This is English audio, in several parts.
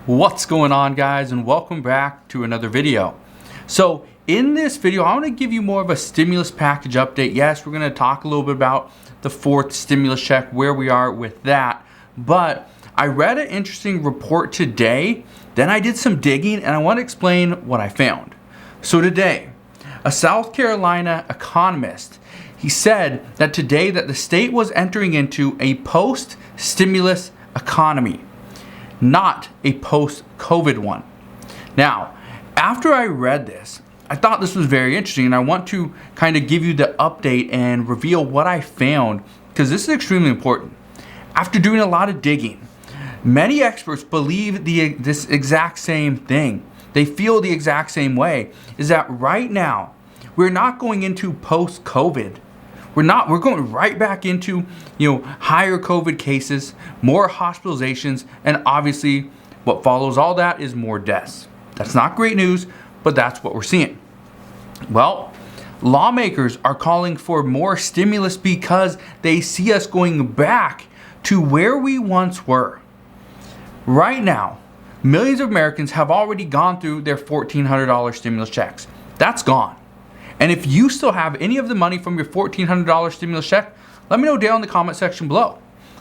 What's going on, guys, and welcome back to another video. So in this video, I want to give you more of a stimulus package update. Yes, we're going to talk a little bit about the fourth stimulus check, where we are with that. But I read an interesting report today, then I did some digging, and I want to explain what I found. So today, a South Carolina economist, he said that today that the state was entering into a post-stimulus economy, not a post-COVID one. Now, after I read this, I thought this was very interesting, and I want to kind of give you the update and reveal what I found, because this is extremely important. After doing a lot of digging, many experts believe this exact same thing. They feel the exact same way, is that right now, we're not going into post-COVID. We're going right back into, higher COVID cases, more hospitalizations, and obviously what follows all that is more deaths. That's not great news, but that's what we're seeing. Well, lawmakers are calling for more stimulus because they see us going back to where we once were. Right now, millions of Americans have already gone through their $1,400 stimulus checks. That's gone. And if you still have any of the money from your $1,400 stimulus check, let me know down in the comment section below.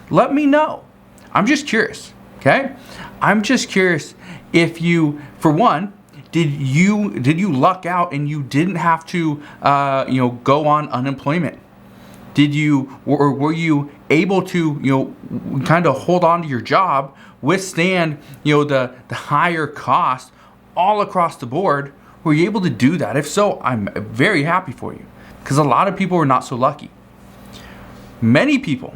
Let me know. I'm just curious, okay? I'm just curious if you, for one, did you luck out and you didn't have to, go on unemployment? Were you able to, kind of hold on to your job, withstand, the higher cost all across the board? Were you able to do that? If so, I'm very happy for you, because a lot of people were not so lucky. Many people,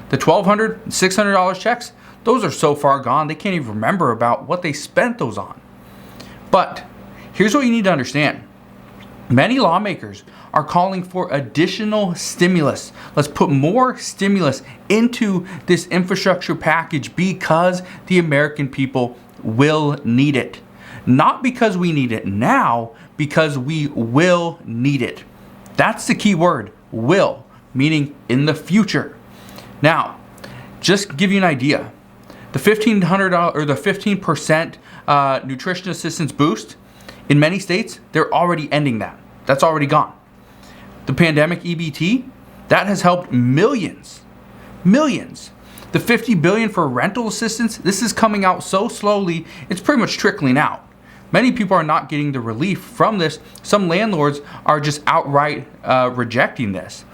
the $1,200, $600 checks, those are so far gone, they can't even remember about what they spent those on. But here's what you need to understand. Many lawmakers are calling for additional stimulus. Let's put more stimulus into this infrastructure package because the American people will need it. Not because we need it now, because we will need it. That's the key word, will, meaning in the future. Now, just to give you an idea, the $1,500 or the 15% nutrition assistance boost, in many states, they're already ending that. That's already gone. The pandemic EBT, that has helped millions. The $50 billion for rental assistance, this is coming out so slowly, it's pretty much trickling out. Many people are not getting the relief from this. Some landlords are just outright rejecting this.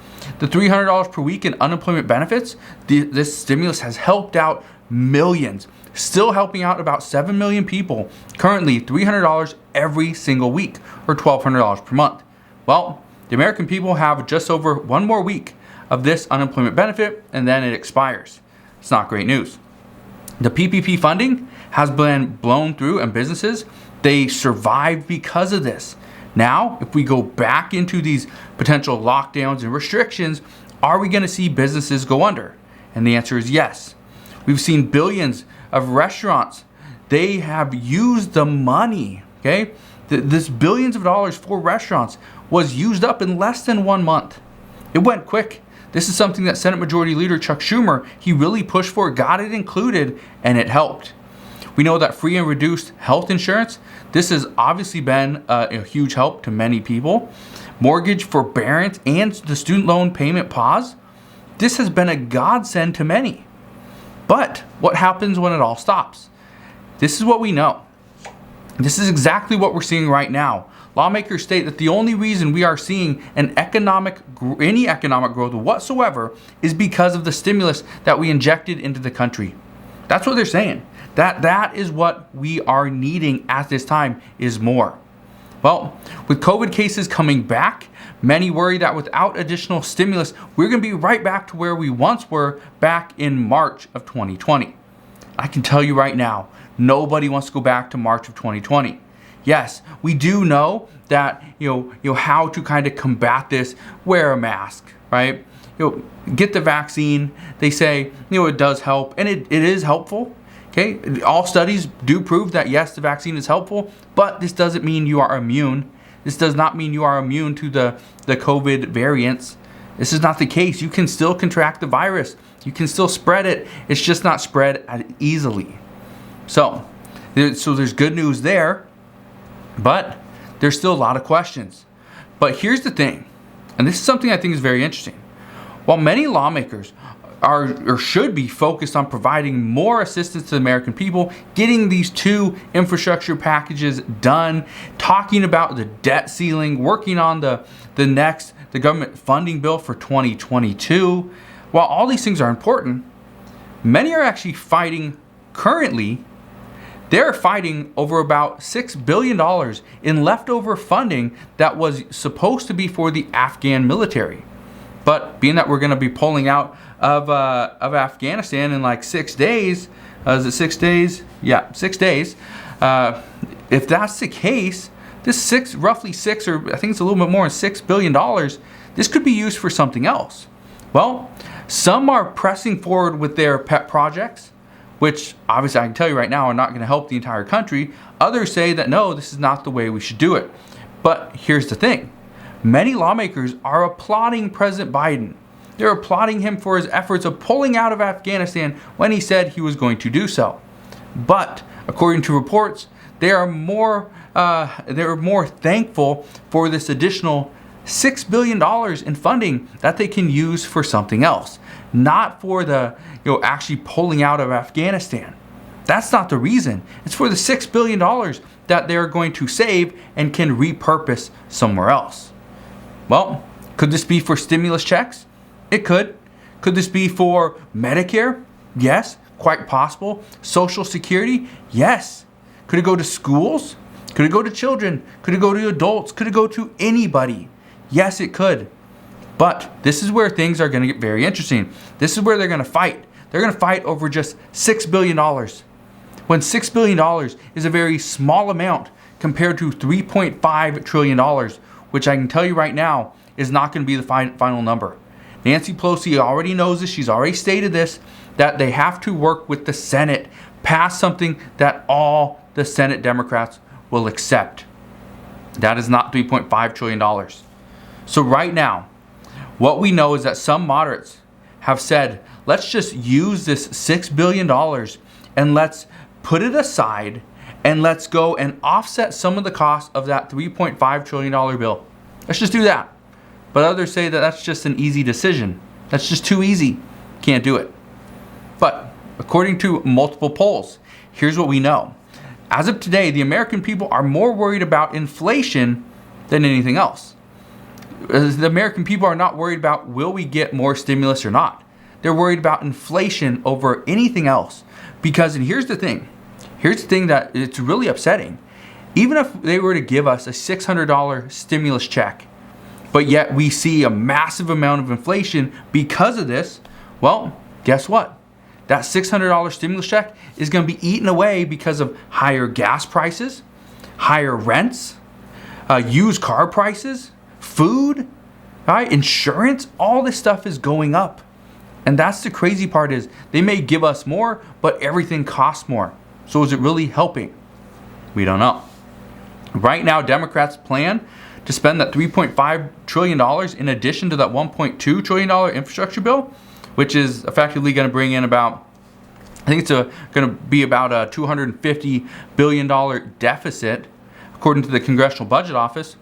The $300 per week in unemployment benefits, this stimulus has helped out millions. Still helping out about 7 million people. Currently, $300 every single week, or $1,200 per month. Well, the American people have just over one more week of this unemployment benefit, and then it expires. It's not great news. The PPP funding has been blown through, and businesses, they survived because of this. Now, if we go back into these potential lockdowns and restrictions, are we going to see businesses go under? And the answer is yes. We've seen billions of restaurants. They have used the money, okay? This billions of dollars for restaurants was used up in less than 1 month. It went quick. This is something that Senate Majority Leader Chuck Schumer, he really pushed for, got it included, and it helped. We know that free and reduced health insurance, this has obviously been a huge help to many people. Mortgage forbearance and the student loan payment pause, this has been a godsend to many. But what happens when it all stops? This is what we know. This is exactly what we're seeing right now. Lawmakers state that the only reason we are seeing any economic growth whatsoever is because of the stimulus that we injected into the country. That's what they're saying. That is what we are needing at this time, is more. Well, with COVID cases coming back, many worry that without additional stimulus, we're going to be right back to where we once were back in March of 2020. I can tell you right now, nobody wants to go back to March of 2020. Yes, we do know that, how to kind of combat this, wear a mask, right? Get the vaccine. They say, it does help, and it is helpful. Okay, all studies do prove that yes, the vaccine is helpful, but this doesn't mean you are immune. This does not mean you are immune to the COVID variants. This is not the case. You can still contract the virus. You can still spread it. It's just not spread as easily. So So there's good news there, but there's still a lot of questions. But here's the thing, and this is something I think is very interesting. While many lawmakers are or should be focused on providing more assistance to the American people, getting these 2 infrastructure packages done, talking about the debt ceiling, working on the government funding bill for 2022, while all these things are important, many are actually fighting currently. They're fighting over about $6 billion in leftover funding that was supposed to be for the Afghan military. But being that we're going to be pulling out of Afghanistan in like 6 days, is it 6 days? Yeah, 6 days. If that's the case, this roughly six, or I think it's a little bit more than $6 billion, this could be used for something else. Well, some are pressing forward with their pet projects, which obviously I can tell you right now are not going to help the entire country. Others say that no, this is not the way we should do it. But here's the thing. Many lawmakers are applauding President Biden. They're applauding him for his efforts of pulling out of Afghanistan when he said he was going to do so. But according to reports, they are more thankful for this additional $6 billion in funding that they can use for something else, not for the actually pulling out of Afghanistan. That's not the reason. It's for the $6 billion that they're going to save and can repurpose somewhere else. Well, could this be for stimulus checks? It could. Could this be for Medicare? Yes, quite possible. Social Security? Yes. Could it go to schools? Could it go to children? Could it go to adults? Could it go to anybody? Yes, it could. But this is where things are going to get very interesting. This is where they're going to fight. They're going to fight over just $6 billion. When $6 billion is a very small amount compared to $3.5 trillion, which I can tell you right now is not going to be the final number. Nancy Pelosi already knows this. She's already stated this, that they have to work with the Senate, pass something that all the Senate Democrats will accept. That is not $3.5 trillion. So right now, what we know is that some moderates have said, let's just use this $6 billion and let's put it aside and let's go and offset some of the cost of that $3.5 trillion bill. Let's just do that. But others say that that's just an easy decision. That's just too easy. Can't do it. But according to multiple polls, here's what we know. As of today, the American people are more worried about inflation than anything else. The American people are not worried about will we get more stimulus or not. They're worried about inflation over anything else. Because, and here's the thing that it's really upsetting. Even if they were to give us a $600 stimulus check, but yet we see a massive amount of inflation because of this, well, guess what? That $600 stimulus check is going to be eaten away because of higher gas prices, higher rents, used car prices, food, right? Insurance, all this stuff is going up. And that's the crazy part is they may give us more, but everything costs more. So is it really helping? We don't know. Right now, Democrats plan to spend that $3.5 trillion in addition to that $1.2 trillion infrastructure bill, which is effectively going to bring in about, I think it's going to be about a $250 billion deficit, according to the Congressional Budget Office.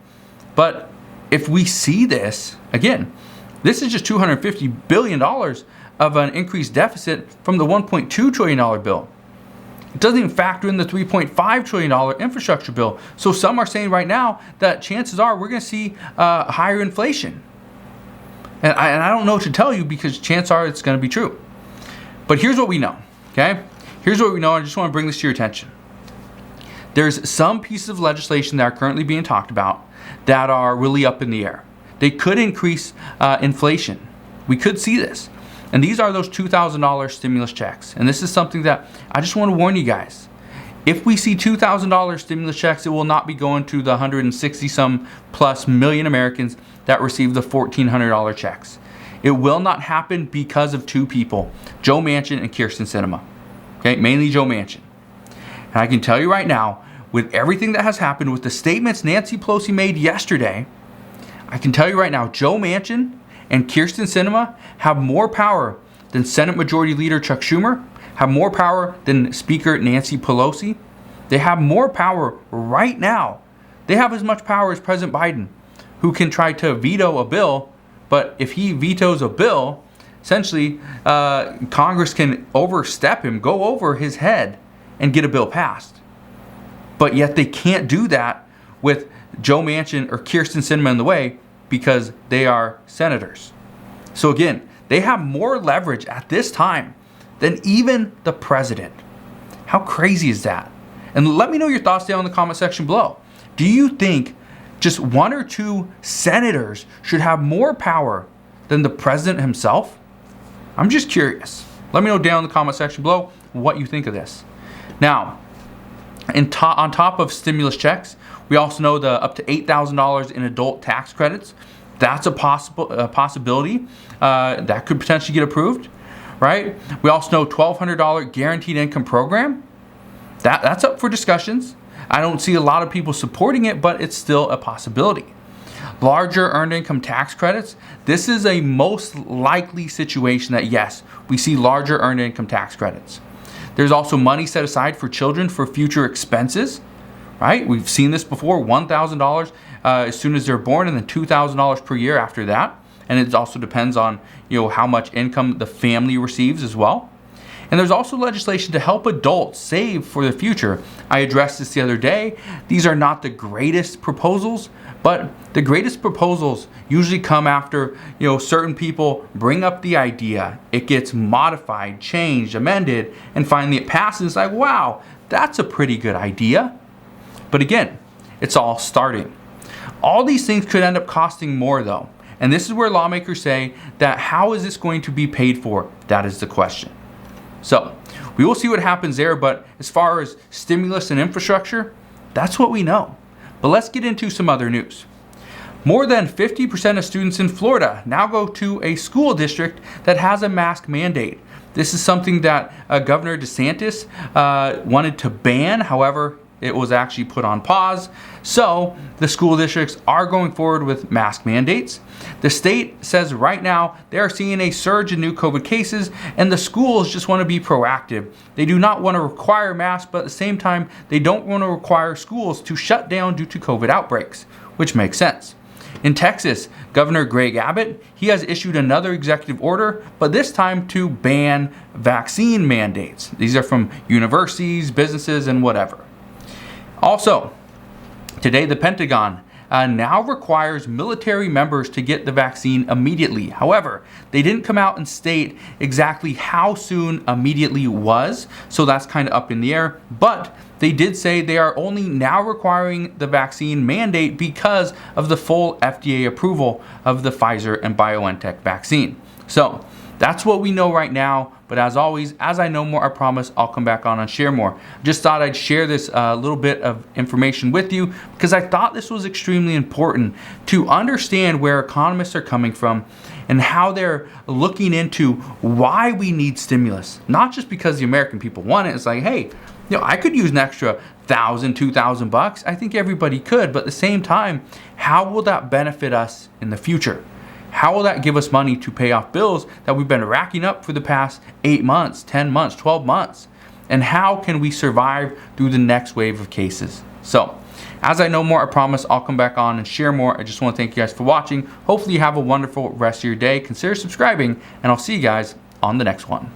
But if we see this, again, this is just $250 billion of an increased deficit from the $1.2 trillion bill. It doesn't even factor in the $3.5 trillion infrastructure bill. So some are saying right now that chances are we're going to see higher inflation. And I don't know what to tell you because chances are it's going to be true. But here's what we know, okay? Here's what we know, and I just want to bring this to your attention. There's some pieces of legislation that are currently being talked about that are really up in the air. They could increase inflation. We could see this. And these are those $2,000 stimulus checks. And this is something that I just want to warn you guys. If we see $2,000 stimulus checks, it will not be going to the 160-some plus million Americans that receive the $1,400 checks. It will not happen because of two people, Joe Manchin and Kyrsten Sinema. Okay, mainly Joe Manchin. And I can tell you right now, with everything that has happened, with the statements Nancy Pelosi made yesterday, I can tell you right now, Joe Manchin and Kyrsten Sinema have more power than Senate Majority Leader Chuck Schumer, have more power than Speaker Nancy Pelosi. They have more power right now. They have as much power as President Biden, who can try to veto a bill. But if he vetoes a bill, essentially Congress can overstep him, go over his head, and get a bill passed. But yet they can't do that with Joe Manchin or Kyrsten Sinema in the way, because they are senators. So again, they have more leverage at this time than even the president. How crazy is that? And let me know your thoughts down in the comment section below. Do you think just one or two senators should have more power than the president himself? I'm just curious. Let me know down in the comment section below what you think of this. Now, on top of stimulus checks, we also know the up to $8,000 in adult tax credits. That's a possibility that could potentially get approved, right? We also know $1,200 guaranteed income program. That's up for discussions. I don't see a lot of people supporting it, but it's still a possibility. Larger earned income tax credits. This is a most likely situation that, yes, we see larger earned income tax credits. There's also money set aside for children for future expenses, right? We've seen this before, $1,000 as soon as they're born, and then $2,000 per year after that. And it also depends on, how much income the family receives as well. And there's also legislation to help adults save for the future. I addressed this the other day. These are not the greatest proposals, but the greatest proposals usually come after, certain people bring up the idea. It gets modified, changed, amended, and finally it passes. It's like, wow, that's a pretty good idea. But again, it's all starting. All these things could end up costing more though. And this is where lawmakers say that how is this going to be paid for? That is the question. So we will see what happens there, but as far as stimulus and infrastructure, that's what we know. But let's get into some other news. More than 50% of students in Florida now go to a school district that has a mask mandate. This is something that Governor DeSantis wanted to ban. However, it was actually put on pause. So the school districts are going forward with mask mandates. The state says right now they are seeing a surge in new COVID cases, and the schools just want to be proactive. They do not want to require masks, but at the same time, they don't want to require schools to shut down due to COVID outbreaks, which makes sense. In Texas, Governor Greg Abbott, he has issued another executive order, but this time to ban vaccine mandates. These are from universities, businesses, and whatever. Also, today the Pentagon now requires military members to get the vaccine immediately. However, they didn't come out and state exactly how soon immediately was, so that's kind of up in the air. But they did say they are only now requiring the vaccine mandate because of the full FDA approval of the Pfizer and BioNTech vaccine. So that's what we know right now. But as always, as I know more, I promise I'll come back on and share more. Just thought I'd share this little bit of information with you because I thought this was extremely important to understand where economists are coming from and how they're looking into why we need stimulus. Not just because the American people want it. It's like, hey, I could use an extra $1,000, $2,000. I think everybody could. But at the same time, how will that benefit us in the future? How will that give us money to pay off bills that we've been racking up for the past 8 months, 10 months, 12 months? And how can we survive through the next wave of cases? So, as I know more, I promise I'll come back on and share more. I just want to thank you guys for watching. Hopefully you have a wonderful rest of your day. Consider subscribing, and I'll see you guys on the next one.